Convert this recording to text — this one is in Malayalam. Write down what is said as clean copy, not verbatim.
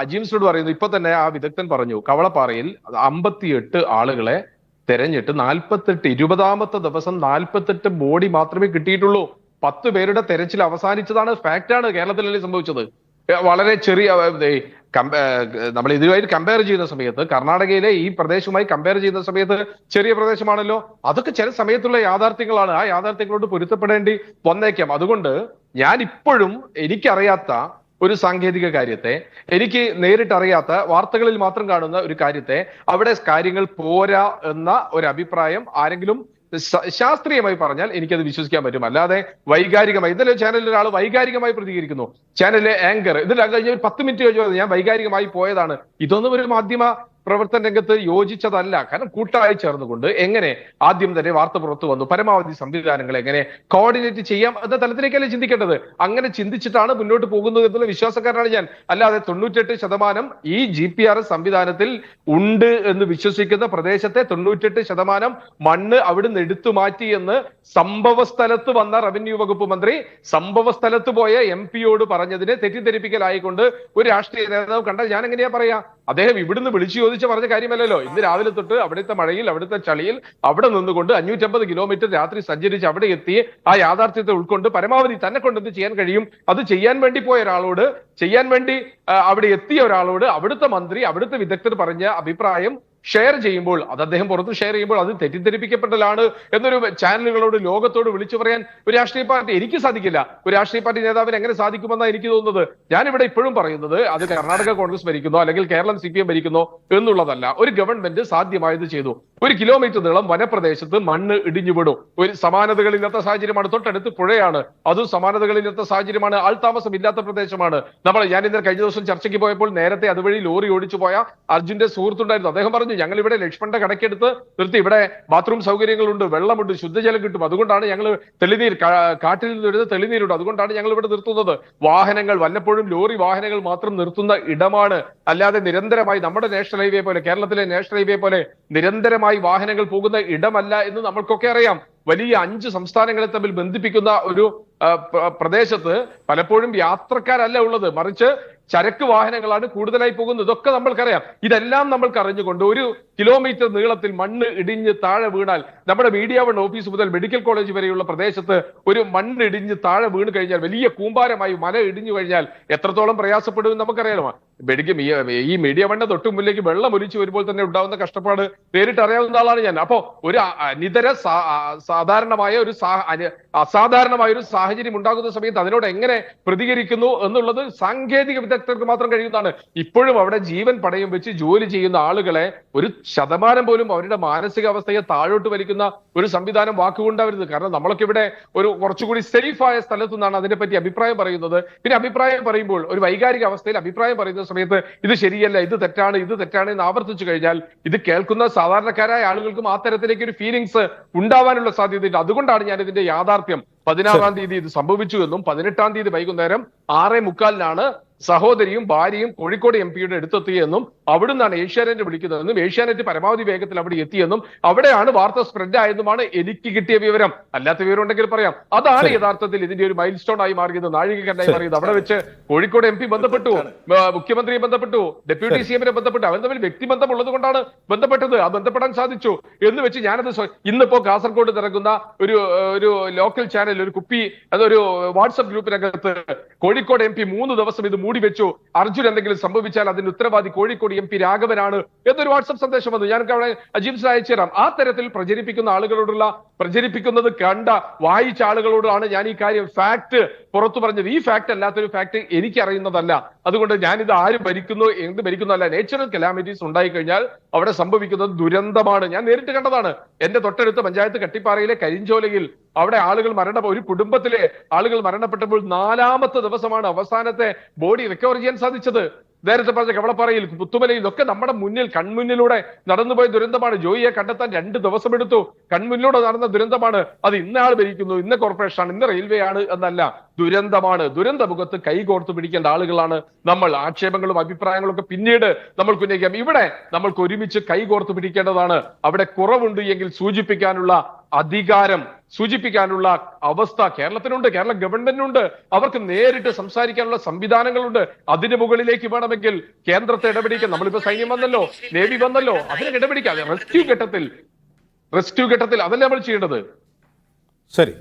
അജീംസിനോട് പറയുന്നു. ഇപ്പൊ തന്നെ ആ വിദഗ്ധൻ പറഞ്ഞു, കവളപ്പാറയിൽ 58 ആളുകളെ തെരഞ്ഞിട്ട് 48 20ാമത്തെ ദിവസം 48 ബോഡി മാത്രമേ കിട്ടിയിട്ടുള്ളൂ. 10 പേരുടെ തെരച്ചിൽ അവസാനിച്ചതാണ്. ഫാക്റ്റാണ്. കേരളത്തിലല്ലേ സംഭവിച്ചത്. വളരെ ചെറിയ നമ്മൾ ഇതുമായി കമ്പയർ ചെയ്യുന്ന സമയത്ത് കർണാടകയിലെ ഈ പ്രദേശവുമായി കമ്പയർ ചെയ്യുന്ന സമയത്ത് ചെറിയ പ്രദേശമാണല്ലോ. അതൊക്കെ ചില സമയത്തുള്ള യാഥാർത്ഥ്യങ്ങളാണ്. ആ യാഥാർത്ഥ്യങ്ങളോട് പൊരുത്തപ്പെടേണ്ടി വന്നേക്കാം. അതുകൊണ്ട് ഞാൻ ഇപ്പോഴും എനിക്കറിയാത്ത ഒരു സാങ്കേതിക കാര്യത്തെ, എനിക്ക് നേരിട്ടറിയാത്ത വാർത്തകളിൽ മാത്രം കാണുന്ന ഒരു കാര്യത്തെ, അവിടെ കാര്യങ്ങൾ പോരാ എന്ന ഒരു അഭിപ്രായം ആരെങ്കിലും ശാസ്ത്രീയമായി പറഞ്ഞാൽ എനിക്കത് വിശ്വസിക്കാൻ പറ്റും. അല്ലാതെ വൈകാരികമായി, ഇന്നലെ ചാനലിൽ ഒരാൾ വൈകാരികമായി പ്രതികരിക്കുന്നു, ചാനലിലെ ആങ്കർ ഇതിൽ കഴിഞ്ഞ ഒരു 10 മിനിറ്റ് കഴിഞ്ഞു ഞാൻ വൈകാരികമായി പോയതാണ്. ഇതൊന്നും ഒരു മാധ്യമ പ്രവർത്തന രംഗത്ത് യോജിച്ചതല്ല. കാരണം കൂട്ടായി ചേർന്നുകൊണ്ട് എങ്ങനെ ആദ്യം തന്നെ വാർത്ത പുറത്തു വന്നു, പരമാവധി സംവിധാനങ്ങൾ എങ്ങനെ കോർഡിനേറ്റ് ചെയ്യാം എന്ന തലത്തിലേക്കല്ലേ ചിന്തിക്കേണ്ടത്. അങ്ങനെ ചിന്തിച്ചിട്ടാണ് മുന്നോട്ട് പോകുന്നത് എന്നുള്ള വിശ്വാസക്കാരനാണ് ഞാൻ. അല്ലാതെ 98% ഈ GPRS സംവിധാനത്തിൽ ഉണ്ട് എന്ന് വിശ്വസിക്കുന്ന പ്രദേശത്തെ 98% മണ്ണ് അവിടുന്ന് എടുത്തു മാറ്റി എന്ന് സംഭവ സ്ഥലത്ത് വന്ന റവന്യൂ വകുപ്പ് മന്ത്രി സംഭവ സ്ഥലത്ത് പോയ MP-യോട് പറഞ്ഞതിനെ തെറ്റിദ്ധരിപ്പിക്കലായിക്കൊണ്ട് ഒരു രാഷ്ട്രീയ നേതാവ് കണ്ടാൽ ഞാൻ എങ്ങനെയാ പറയാ? അദ്ദേഹം ഇവിടുന്ന് വിളിച്ചു ചോദിച്ച് പറഞ്ഞ കാര്യമല്ലല്ലോ. ഇന്ന് രാവിലെ തൊട്ട് അവിടുത്തെ മഴയിൽ, അവിടുത്തെ ചളിയിൽ അവിടെ നിന്നുകൊണ്ട് 550 കിലോമീറ്റർ രാത്രി സഞ്ചരിച്ച് അവിടെ എത്തി ആ യാഥാർത്ഥ്യത്തെ ഉൾക്കൊണ്ട് പരമാവധി തന്നെ കൊണ്ട് എന്ത് ചെയ്യാൻ കഴിയും അത് ചെയ്യാൻ വേണ്ടി പോയ ഒരാളോട്, ചെയ്യാൻ വേണ്ടി അവിടെ എത്തിയ ഒരാളോട് അവിടുത്തെ മന്ത്രി, അവിടുത്തെ വിദഗ്ധർ പറഞ്ഞ അഭിപ്രായം ഷെയർ ചെയ്യുമ്പോൾ, അത് അദ്ദേഹം പുറത്ത് ഷെയർ ചെയ്യുമ്പോൾ അത് തെറ്റിദ്ധരിപ്പിക്കപ്പെട്ടതാണ് എന്നൊരു ചാനലുകളോട്, ലോകത്തോട് വിളിച്ചു പറയാൻ ഒരു രാഷ്ട്രീയ പാർട്ടി, എനിക്ക് സാധിക്കില്ല. ഒരു രാഷ്ട്രീയ പാർട്ടി നേതാവിന് എങ്ങനെ സാധിക്കുമെന്നാണ് എനിക്ക് തോന്നുന്നത്. ഞാനിവിടെ ഇപ്പോഴും പറയുന്നത് അത് കർണാടക കോൺഗ്രസ് ഭരിക്കുന്നോ അല്ലെങ്കിൽ കേരളം CPM ഭരിക്കുന്നോ എന്നുള്ളതല്ല. ഒരു ഗവൺമെന്റ് സാധ്യമായത് ചെയ്തു. 1 കിലോമീറ്റർ നീളം വനപ്രദേശത്ത് മണ്ണ് ഇടിഞ്ഞുവിടും. ഒരു സമാനതകളില്ലാത്ത സാഹചര്യമാണ്. തൊട്ടടുത്ത് പുഴയാണ്, അതും സമാനതകളില്ലാത്ത സാഹചര്യമാണ്. ആൾതാമസം ഇല്ലാത്ത പ്രദേശമാണ്. ഞാൻ ഇന്നലെ കഴിഞ്ഞ ദിവസം ചർച്ചയ്ക്ക് പോയപ്പോൾ നേരത്തെ അതുവഴി ലോറി ഓടിച്ചു പോയ അർജുന്റെ സുഹൃത്തുണ്ടായിരുന്നു. അദ്ദേഹം പറഞ്ഞു, ഞങ്ങൾ ഇവിടെ ലക്ഷ്മണന്റെ കടക്കെടുത്ത് നിർത്തി, ഇവിടെ ബാത്റൂം സൗകര്യങ്ങളുണ്ട്, വെള്ളമുണ്ട്, ശുദ്ധജലം കിട്ടും, അതുകൊണ്ടാണ് ഞങ്ങൾ തെളിനീർ, കാട്ടിൽ നിന്ന് വരുന്ന തെളിനീരുണ്ട്, അതുകൊണ്ടാണ് ഞങ്ങൾ ഇവിടെ നിർത്തുന്നത്. വാഹനങ്ങൾ വല്ലപ്പോഴും ലോറി വാഹനങ്ങൾ മാത്രം നിർത്തുന്ന ഇടമാണ്. അല്ലാതെ നിരന്തരമായി നമ്മുടെ നാഷണൽ ഹൈവേ പോലെ, കേരളത്തിലെ നാഷണൽ ഹൈവേ പോലെ നിരന്തരമായി വാഹനങ്ങൾ പോകുന്ന ഇടമല്ല എന്ന് നമ്മൾക്കൊക്കെ അറിയാം. വലിയ 5 സംസ്ഥാനങ്ങളെ തമ്മിൽ ബന്ധിപ്പിക്കുന്ന ഒരു പ്രദേശത്ത് പലപ്പോഴും യാത്രക്കാരല്ല ഉള്ളത്, മറിച്ച് ചരക്ക് വാഹനങ്ങളാണ് കൂടുതലായി പോകുന്നത്. ഇതൊക്കെ നമ്മൾക്കറിയാം. ഇതെല്ലാം നമ്മൾക്ക് അറിഞ്ഞുകൊണ്ട് 1 കിലോമീറ്റർ നീളത്തിൽ മണ്ണ് ഇടിഞ്ഞ് താഴെ വീണാൽ, നമ്മുടെ മീഡിയ 1 ഓഫീസ് മുതൽ മെഡിക്കൽ കോളേജ് വരെയുള്ള പ്രദേശത്ത് ഒരു മണ്ണ് ഇടിഞ്ഞ് താഴെ വീണ് കഴിഞ്ഞാൽ, വലിയ കൂമ്പാരമായി മല ഇടിഞ്ഞു കഴിഞ്ഞാൽ എത്രത്തോളം പ്രയാസപ്പെടുമെന്ന് നമുക്കറിയാലോ. ഈ മീഡിയ 1 തൊട്ടു മുന്നിലേക്ക് വെള്ളം ഒലിച്ചു വരുമ്പോൾ തന്നെ ഉണ്ടാവുന്ന കഷ്ടപ്പാട് നേരിട്ട് അറിയാവുന്ന ആളാണ് ഞാൻ. അപ്പോ ഒരു അനിതര സാധാരണമായ ഒരു അസാധാരണമായ ഒരു സാഹചര്യം ഉണ്ടാകുന്ന സമയത്ത് അതിനോട് എങ്ങനെ പ്രതികരിക്കുന്നു എന്നുള്ളത് സാങ്കേതിക വിദഗ്ധർക്ക് മാത്രം കഴിയുന്നതാണ്. ഇപ്പോഴും അവിടെ ജീവൻ പണയം വെച്ച് ജോലി ചെയ്യുന്ന ആളുകളെ 1% പോലും അവരുടെ മാനസികാവസ്ഥയെ താഴോട്ട് വലിക്കുന്ന ഒരു സംവിധാനം വാക്കുകൊണ്ടാവരുത്. കാരണം നമ്മളൊക്കെ ഇവിടെ ഒരു കുറച്ചുകൂടി സേഫ് ആയ സ്ഥലത്തു നിന്നാണ് അതിനെപ്പറ്റി അഭിപ്രായം പറയുന്നത്. പിന്നെ അഭിപ്രായം പറയുമ്പോൾ ഒരു വൈകാരിക അവസ്ഥയിൽ അഭിപ്രായം പറയുന്ന സമയത്ത് ഇത് ശരിയല്ല, ഇത് തെറ്റാണ്, ഇത് തെറ്റാണ് എന്ന് ആവർത്തിച്ചു കഴിഞ്ഞാൽ ഇത് കേൾക്കുന്ന സാധാരണക്കാരായ ആളുകൾക്കും ആ തരത്തിലേക്ക് ഒരു ഫീലിങ്സ് ഉണ്ടാവാനുള്ള സാധ്യതയുണ്ട്. അതുകൊണ്ടാണ് ഞാൻ ഇതിന്റെ യാഥാർത്ഥ്യം 16-ാം തീയതി ഇത് സംഭവിച്ചു എന്നും 18-ാം തീയതി വൈകുന്നേരം 6:45 സഹോദരിയും ഭാര്യയും കോഴിക്കോട് MP-യുടെ അടുത്തെത്തിയെന്നും അവിടുന്നാണ് ഏഷ്യാനെറ്റ് വിളിക്കുന്നതെന്നും ഏഷ്യാനെറ്റ് പരമാവധി വേഗത്തിൽ അവിടെ എത്തിയെന്നും അവിടെയാണ് വാർത്ത സ്പ്രെഡ് ആയതുമാണ് എനിക്ക് കിട്ടിയ വിവരം. അല്ലാത്ത വിവരം ഉണ്ടെങ്കിൽ പറയാം. അതാണ് യഥാർത്ഥത്തിൽ ഇതിന്റെ ഒരു മൈൽ സ്റ്റോൺ ആയി മാറിയത്, നാഴികക്കല്ലായി മാറിയത്. അവിടെ വെച്ച് കോഴിക്കോട് MP ബന്ധപ്പെട്ടു, മുഖ്യമന്ത്രിയെ ബന്ധപ്പെട്ടു, ഡെപ്യൂട്ടി CM-നെ ബന്ധപ്പെട്ടു. അവർ തമ്മിൽ വ്യക്തിബന്ധം ഉള്ളത് കൊണ്ടാണ് ബന്ധപ്പെട്ടത്. ആ ബന്ധപ്പെടാൻ സാധിച്ചു എന്ന് വെച്ച് ഞാനത് ഇന്നിപ്പോ കാസർഗോഡ് നടക്കുന്ന ഒരു ലോക്കൽ ചാനൽ, ഒരു കുപ്പി, അതൊരു വാട്സ്ആപ്പ് ഗ്രൂപ്പിനകത്ത് കോഴിക്കോട് MP 3 ദിവസം ഇത് മൂടി വെച്ചു, അർജുൻ എന്തെങ്കിലും സംഭവിച്ചാൽ അതിന് ഉത്തരവാദി കോഴിക്കോട് MP രാഘവനാണ് എന്നൊരു വാട്സ്ആപ്പ് സന്ദേശം വന്നു. ഞാൻ അവിടെ അജീംസിന് അയച്ചു തരാം. ആ തരത്തിൽ പ്രചരിപ്പിക്കുന്നത് കണ്ട വായിച്ച ആളുകളോടാണ് ഞാൻ ഈ കാര്യം ഫാക്ട് പുറത്തു പറഞ്ഞത്. ഈ ഫാക്ട് അല്ലാത്തൊരു ഫാക്ട് എനിക്കറിയുന്നതല്ല. അതുകൊണ്ട് ഞാനിത് ആര് ഭരിക്കുന്നു എന്ത് ഭരിക്കുന്നതല്ല. നാച്ചുറൽ കലാമിറ്റീസ് ഉണ്ടായി കഴിഞ്ഞാൽ അവിടെ സംഭവിക്കുന്നത് ദുരന്തമാണ്. ഞാൻ നേരിട്ട് കണ്ടതാണ്. എന്റെ തൊട്ടടുത്ത പഞ്ചായത്ത് കട്ടിപ്പാറയിലെ കരിഞ്ചോലയിൽ അവിടെ ആളുകൾ ഒരു കുടുംബത്തിലെ ആളുകൾ മരണപ്പെട്ടപ്പോൾ 4ാമത്തെ ദിവസമാണ് അവസാനത്തെ ബോഡി റിക്കവർ ചെയ്യാൻ സാധിച്ചത്. നേരത്തെ പറഞ്ഞ കവളപ്പാറയിൽ, പുത്തുമലയിൽ ഒക്കെ നമ്മുടെ മുന്നിൽ കൺമുന്നിലൂടെ നടന്നുപോയ ദുരന്തമാണ്. ജോയിയെ കണ്ടെത്താൻ 2 ദിവസം എടുത്തു. കൺമുന്നിലൂടെ നടന്ന ദുരന്തമാണ്. അത് ഇന്ന ആൾ ഭരിക്കുന്നു, ഇന്ന കോർപ്പറേഷനാണ്, ഇന്ന റെയിൽവേ ആണ് എന്നല്ല. ദുരന്തമാണ്. ദുരന്തമുഖത്ത് കൈകോർത്ത് പിടിക്കേണ്ട ആളുകളാണ് നമ്മൾ. ആക്ഷേപങ്ങളും അഭിപ്രായങ്ങളും ഒക്കെ പിന്നീട് നമ്മൾക്ക് ഉന്നയിക്കാം. ഇവിടെ നമ്മൾക്ക് ഒരുമിച്ച് കൈകോർത്ത് പിടിക്കേണ്ടതാണ്. അവിടെ കുറവുണ്ട് എങ്കിൽ സൂചിപ്പിക്കാനുള്ള അധികാരം, സൂചിപ്പിക്കാനുള്ള അവസ്ഥ കേരളത്തിനുണ്ട്, കേരള ഗവൺമെന്റിനുണ്ട്. അവർക്ക് നേരിട്ട് സംസാരിക്കാനുള്ള സംവിധാനങ്ങളുണ്ട്. അതിന് മുകളിലേക്ക് വേണമെങ്കിൽ കേന്ദ്രത്തെ ഇടപെടിക്കാൻ. നമ്മളിപ്പോ സൈന്യം വന്നല്ലോ, നേവി വന്നല്ലോ, അതിനെ ഇടപെടിക്കാം. റെസ്ക്യൂ ഘട്ടത്തിൽ അതല്ലേ നമ്മൾ ചെയ്യേണ്ടത്. ശരി.